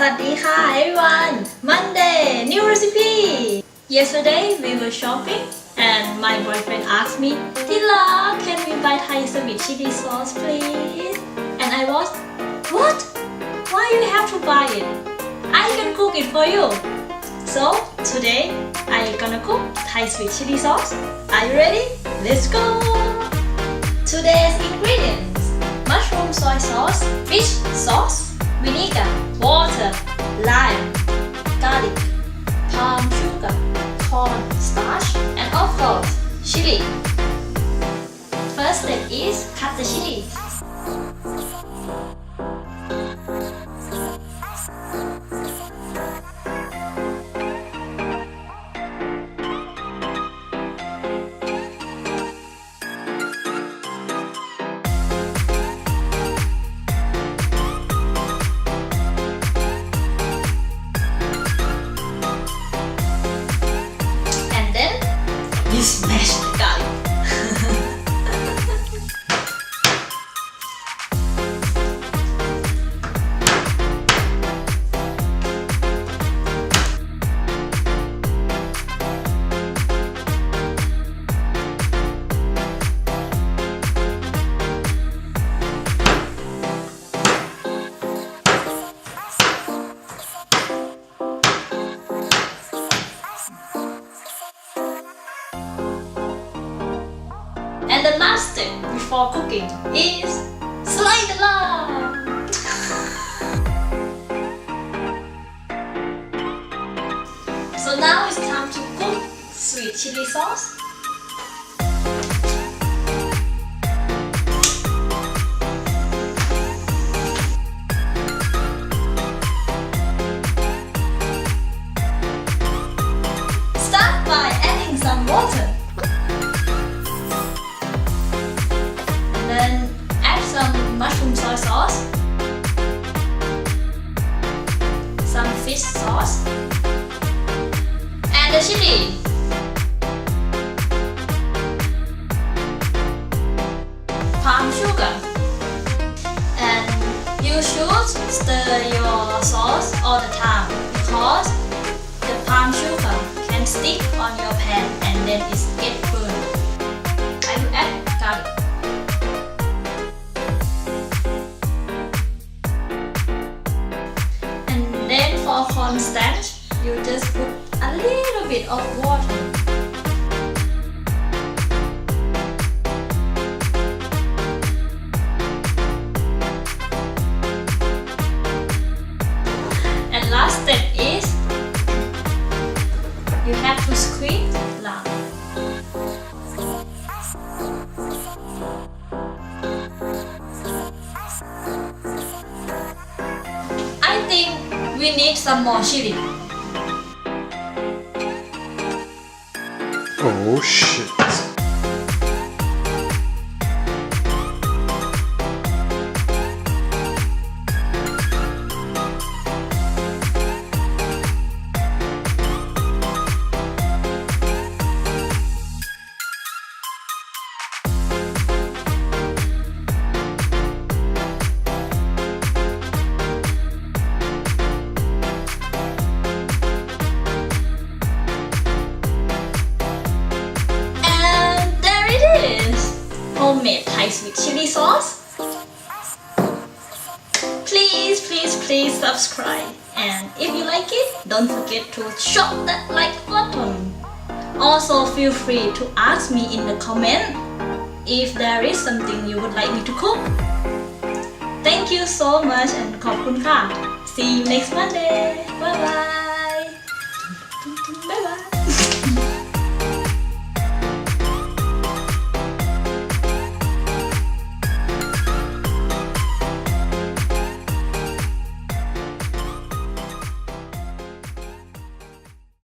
วัสดีค่ะ everyone Monday new recipe Yesterday we were shopping and my boyfriend asked me Tila can we buy Thai sweet chili sauce please and I was what why you have to buy it I can cook it for you so today I gonna cook Thai sweet chili sauce are you ready let's go today's ingredients mushroom soy sauce fish sauce vinegar, water, lime, garlic, palm sugar, cornstarch, and of course, chili. First step is cut the chili. You smash the garlic. And the last step before cooking is slide the lime. So now it's time to cook sweet chili sauce. Start by adding some water. Then add some mushroom soy sauce, some fish sauce, and the chili. Palm sugar. And you should stir your sauce all the time because the palm sugar can stick on your pan and then it gets burned. I will add garlic. Then for cornstarch, you just put a little bit of water. And last step is you have to squeeze lime. I think we need some more chili. Oh shit. Homemade Thai sweet chili sauce. Please subscribe, and if you like it, don't forget to shop that like button. Also feel free to ask me in the comment if there is something you would like me to cook. Thank you so much and ขอบคุณค่ะ See you next Monday. Bye bye.